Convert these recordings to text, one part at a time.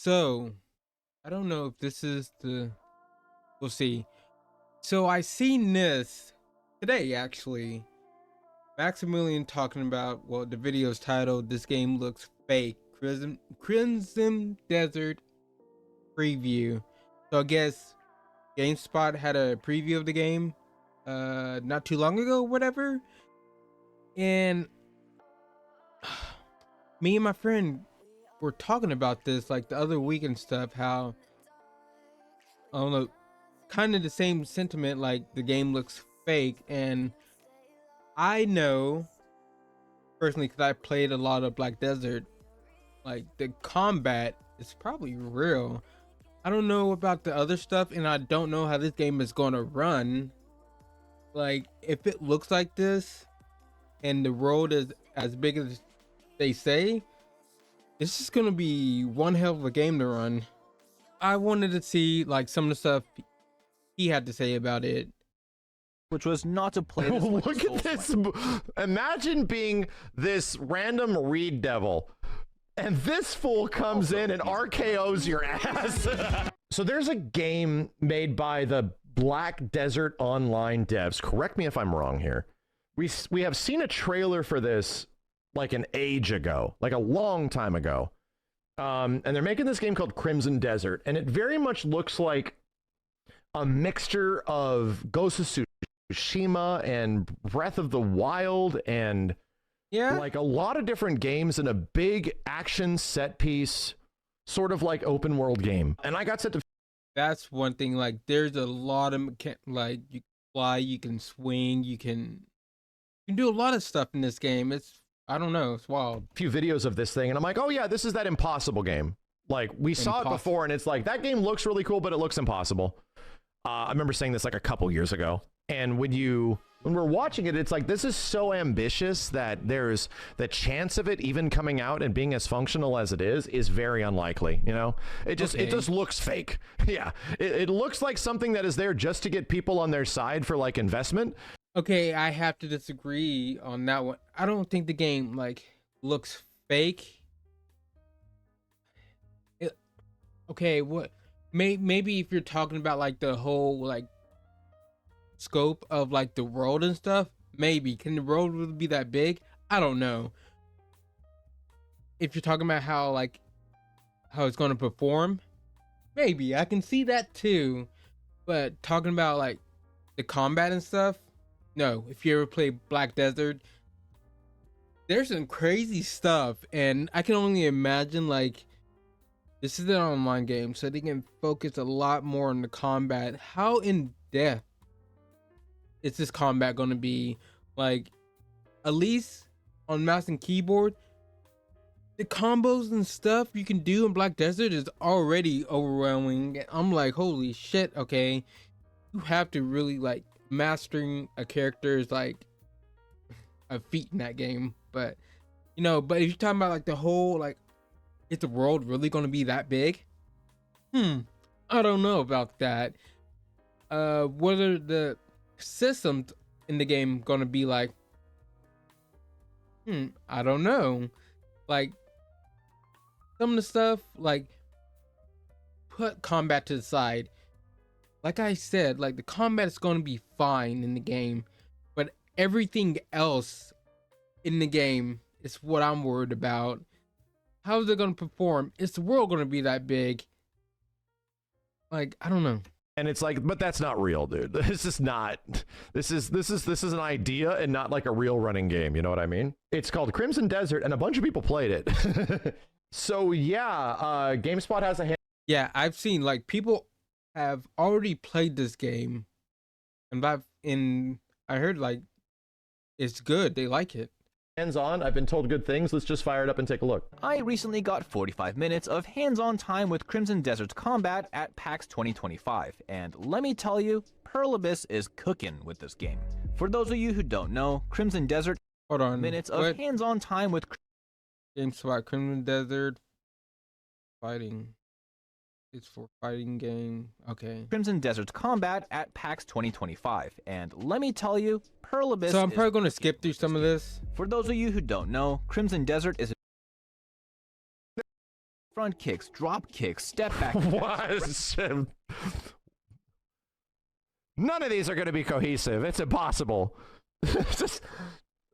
So, I don't know if this is we'll see. So I seen this today actually. Maximilian talking about, well, the video's titled "This Game Looks Fake." Crimson Desert preview. So I guess GameSpot had a preview of the game not too long ago, whatever. And me and my friend were talking about this like the other week and stuff, how I don't know, kind of the same sentiment, like the game looks fake. And I know personally, because I played a lot of Black Desert, like the combat is probably real. I don't know about the other stuff, and I don't know how this game is going to run. Like, if it looks like this and the world is as big as they say, this is going to be one hell of a game to run. I wanted to see like some of the stuff he had to say about it, which was not to play this. Look at this. Imagine being this random reed devil, and this fool comes in and RKOs your ass. So there's a game made by the Black Desert Online devs. Correct me if I'm wrong here. We have seen a trailer for this like an age ago, like a long time ago. And they're making this game called Crimson Desert, and it very much looks like a mixture of Ghost of Tsushima and Breath of the Wild, and like a lot of different games in a big action set piece, sort of like open world game. And I got set to. That's one thing. Like, there's a lot of like, you can fly, you can swing, you can do a lot of stuff in this game. It's, I don't know, it's wild. A few videos of this thing, and I'm like, oh yeah, this is that Impossible game. Like, we saw it before, and it's like, that game looks really cool, but it looks impossible. I remember saying this like a couple years ago. And when we're watching it, it's like, this is so ambitious that there's the chance of it even coming out and being as functional as it is very unlikely. You know, it just looks fake. Yeah, it looks like something that is there just to get people on their side for like investment. Okay, I have to disagree on that one. I don't think the game like looks fake. Okay, what? Maybe if you're talking about like the whole like scope of like the world and stuff, maybe. Can the world really be that big? I don't know. If you're talking about how it's going to perform, maybe I can see that too. But talking about like the combat and stuff, no. If you ever play Black Desert, there's some crazy stuff, and I can only imagine like, this is an online game, so they can focus a lot more on the combat. How in depth is this combat going to be? Like, at least on mouse and keyboard, the combos and stuff you can do in Black Desert is already overwhelming. I'm like, holy shit, okay. You have to really, like, mastering a character is like a feat in that game. But, you know, but if you're talking about like the whole, like, is the world really going to be that big? I don't know about that. What are the systems in the game going to be like? I don't know. Like, some of the stuff, like, put combat to the side. Like I said, like, the combat is going to be fine in the game, but everything else in the game is what I'm worried about. How is it going to perform? Is the world going to be that big? Like, I don't know. And it's like, but that's not real, dude. This is not. This is an idea and not like a real running game. You know what I mean? It's called Crimson Desert, and a bunch of people played it. So yeah, GameSpot has a hand. Yeah, I've seen like people have already played this game, and I heard like it's good. They like it. Hands-on. I've been told good things. Let's just fire it up and take a look. I recently got 45 minutes of hands-on time with Crimson Desert's combat at PAX 2025, and let me tell you, Pearl Abyss is cooking with this game. For those of you who don't know, Crimson Desert, hold on, minutes of hands-on time with GameSpot. Crimson Desert fighting. It's for fighting game. Okay. Crimson Desert's combat at PAX 2025, and let me tell you, Pearl Abyss. So I'm probably going to skip through some of this. For those of you who don't know, Crimson Desert is front kicks, drop kicks, step back. What? None of these are going to be cohesive. It's impossible. It's just,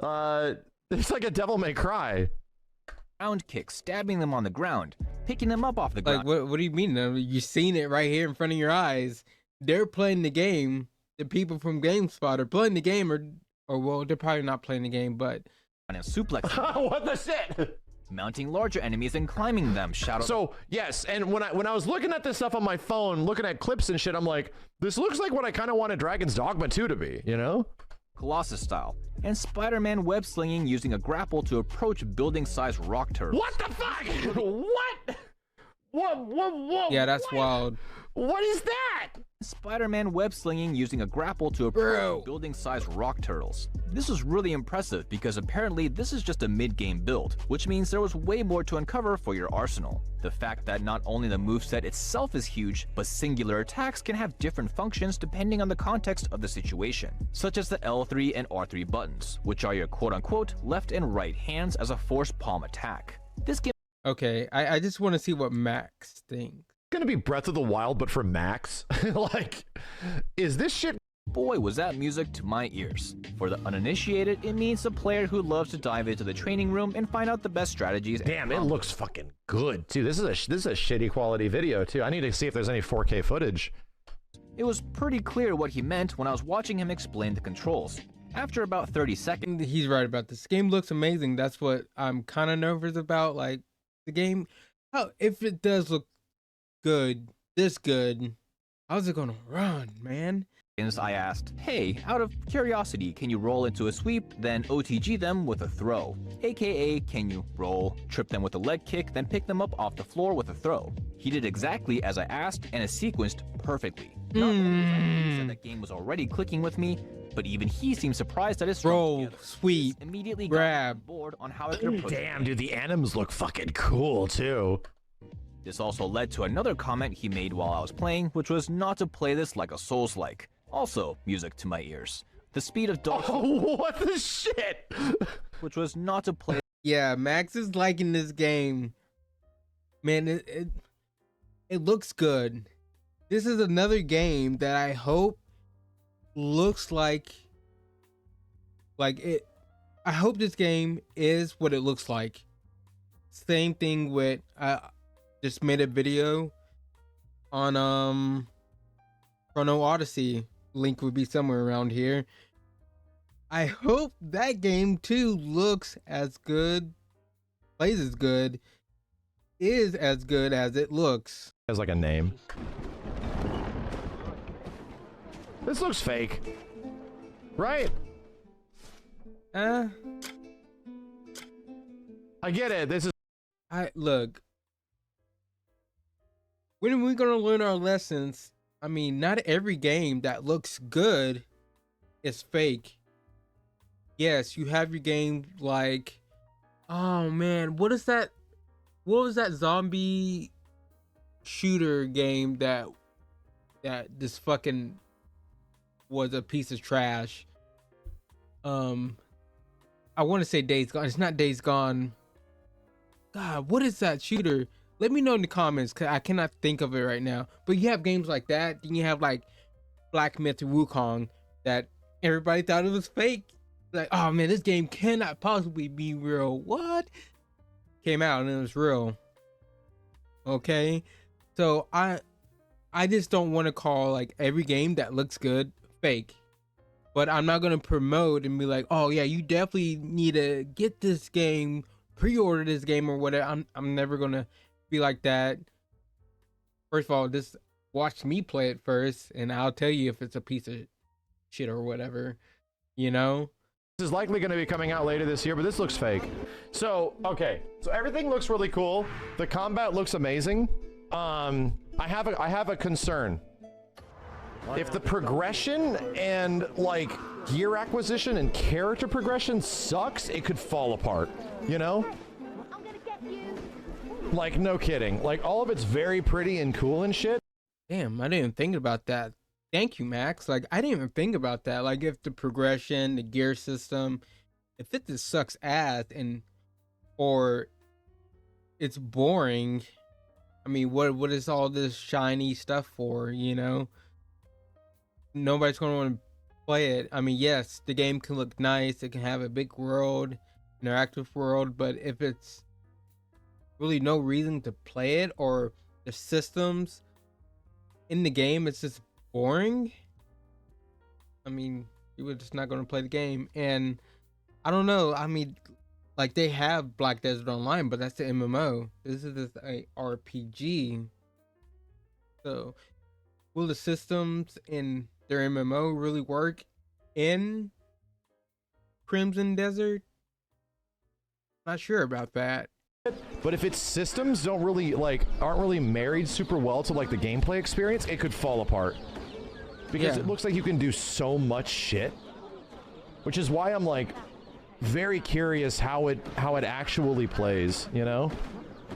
it's like a Devil May Cry. Ground kicks, stabbing them on the ground, picking them up off the ground. Like, what do you mean? You've seen it right here in front of your eyes. They're playing the game. The people from GameSpot are playing the game, or well, they're probably not playing the game, but... And suplexing. What the shit? Mounting larger enemies and climbing them. So yes, and when I was looking at this stuff on my phone, looking at clips and shit, I'm like, this looks like what I kind of wanted Dragon's Dogma 2 to be, you know? Colossus style, and Spider-Man web slinging using a grapple to approach building-sized rock turtles. What the fuck? What? What? Yeah, that's wild. What is that? Spider-Man web slinging using a grapple to approach building-sized rock turtles. This was really impressive because apparently this is just a mid-game build, which means there was way more to uncover for your arsenal. The fact that not only the moveset itself is huge, but singular attacks can have different functions depending on the context of the situation, such as the L3 and R3 buttons, which are your quote-unquote left and right hands as a forced palm attack. This game Okay, I just want to see what Max thinks. Gonna be Breath of the Wild, but for Max. Like, is this shit? Boy, was that music to my ears. For the uninitiated, it means a player who loves to dive into the training room and find out the best strategies. Damn, it looks fucking good too. This is a shitty quality video too. I need to see if there's any 4K footage. It was pretty clear what he meant when I was watching him explain the controls. After about 30 seconds, He's right about this. Game looks amazing. That's what I'm kind of nervous about. Like, the game, if it does look good, this good, how's it gonna run, man? I asked, hey, out of curiosity, can you roll into a sweep, then OTG them with a throw? AKA, can you roll, trip them with a leg kick, then pick them up off the floor with a throw? He did exactly as I asked, and it sequenced perfectly. Not only was I said that game was already clicking with me, but even he seemed surprised that his Roll, sweep, immediately grab. got bored on how it could approach. Damn, dude, the anims look fucking cool too. This also led to another comment he made while I was playing, which was not to play this like a Souls-like. Also, music to my ears. The speed of Dark Souls, Oh, what the shit? which was not to play Yeah, Max is liking this game. Man, it looks good. This is another game that I hope looks like it. I hope this game is what it looks like. Same thing with just made a video on Chrono Odyssey. Link would be somewhere around here. I hope that game too looks as good, plays as good, is as good as it looks. Has like a name. This looks fake, right? Uh, I get it. This is look. When are we gonna learn our lessons? I mean, not every game that looks good is fake. Yes, you have your game like, oh man, what is that? What was that zombie shooter game that this fucking was a piece of trash? I want to say Days Gone. It's not Days Gone. God, what is that shooter? Let me know in the comments, because I cannot think of it right now. But you have games like that. Then you have like Black Myth Wukong that everybody thought it was fake. Like, oh man, this game cannot possibly be real. What? Came out and it was real. Okay. So I just don't want to call like every game that looks good fake. But I'm not going to promote and be like, oh yeah, you definitely need to get this game, pre-order this game or whatever. I'm never going to be like that. First of all, just watch me play it first and I'll tell you if it's a piece of shit or whatever, you know? This is likely going to be coming out later this year, but this looks fake. So, okay. So everything looks really cool. The combat looks amazing. I have a concern. If the progression and like gear acquisition and character progression sucks, it could fall apart, you know? I'm gonna get you. Like, no kidding. Like, all of it's very pretty and cool and shit. Damn, I didn't even think about that. Thank you, Max. Like, I didn't even think about that. Like, if the progression, the gear system, if it just sucks ass or it's boring, I mean, what is all this shiny stuff for? You know, nobody's gonna want to play it. I mean, yes, the game can look nice. It can have a big world, interactive world, but if it's really no reason to play it, or the systems in the game, it's just boring. I mean, you were just not going to play the game. And I don't know. I mean, like they have Black Desert Online, but that's the MMO. This is just a RPG. So, will the systems in their MMO really work in Crimson Desert? Not sure about that. But if its systems don't really aren't really married super well to like the gameplay experience, it could fall apart. Because it looks like you can do so much shit. Which is why I'm like very curious how it actually plays, you know?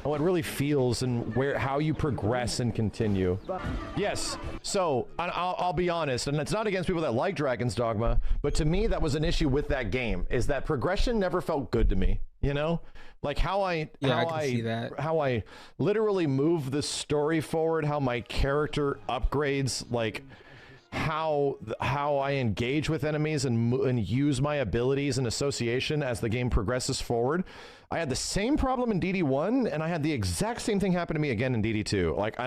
How it really feels and how you progress and continue. Yes, so I'll be honest, and it's not against people that like Dragon's Dogma, but to me that was an issue with that game, is that progression never felt good to me, you know? Like how I literally move the story forward, how my character upgrades, like how I engage with enemies and use my abilities and association as the game progresses forward. I had the same problem in DD1, and I had the exact same thing happen to me again in DD2. Like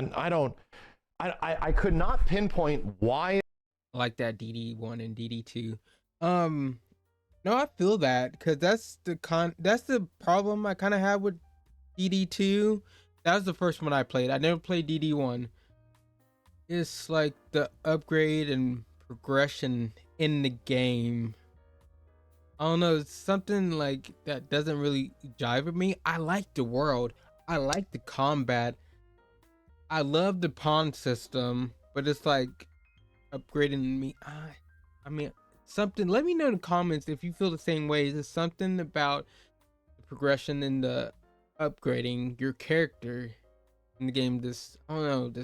I could not pinpoint why. Like that DD1 and DD2. No, I feel that, because that's the problem I kind of had with DD2. That was the first one I played. I never played DD1. It's like the upgrade and progression in the game. I don't know, it's something like that doesn't really jive with me. I like the world. I like the combat. I love the pawn system, but it's like upgrading me. I mean, something. Let me know in the comments if you feel the same way. Is there something about the progression and the upgrading your character in the game? I don't know,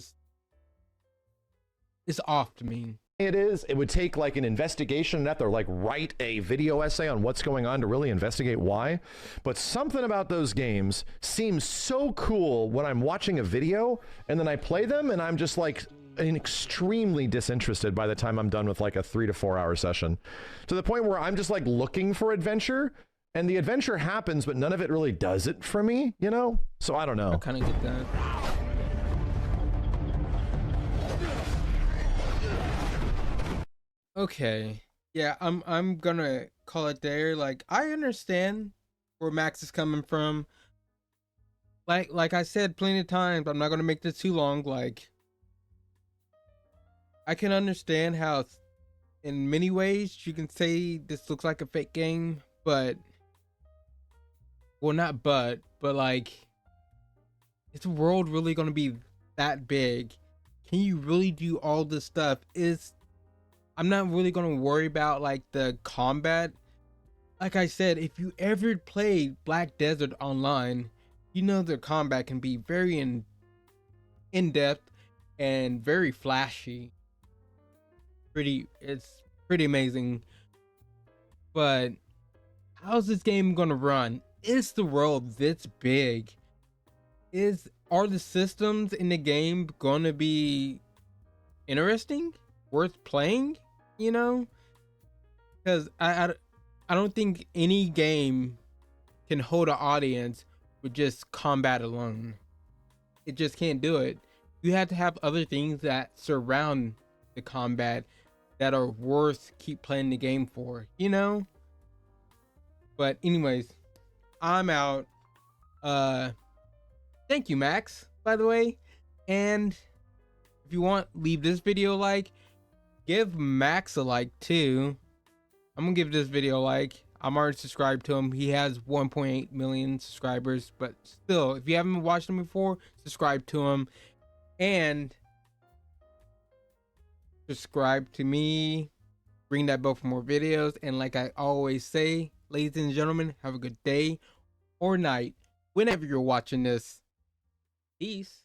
it's off to me. It would take like an investigation net or like write a video essay on what's going on to really investigate why. But something about those games seems so cool when I'm watching a video and then I play them and I'm just like extremely disinterested by the time I'm done with like a 3 to 4 hour session, to the point where I'm just like looking for adventure, and the adventure happens but none of it really does it for me, you know? So I don't know. I kind of get that. Okay, yeah, I'm gonna call it there. Like, I understand where Max is coming from. Like I said plenty of times, I'm not gonna make this too long. Like, I can understand how in many ways you can say this looks like a fake game, but well, not but like, is the world really gonna be that big? Can you really do all this stuff? I'm not really going to worry about like the combat. Like I said, if you ever played Black Desert Online, you know the combat can be very in-depth and very flashy. It's pretty amazing. But how's this game going to run? Is the world this big? Are the systems in the game going to be interesting? Worth playing? You know, because I don't think any game can hold an audience with just combat alone. It just can't do it. You have to have other things that surround the combat that are worth keep playing the game for, you know? But anyways, I'm out. Thank you, Max, by the way. And if you want, leave this video a like. Give Max a like too. I'm gonna give this video a like. I'm already subscribed to him. He has 1.8 million subscribers, but still, if you haven't watched him before, subscribe to him. And subscribe to me. Ring that bell for more videos. And like I always say, ladies and gentlemen, have a good day or night whenever you're watching this. Peace.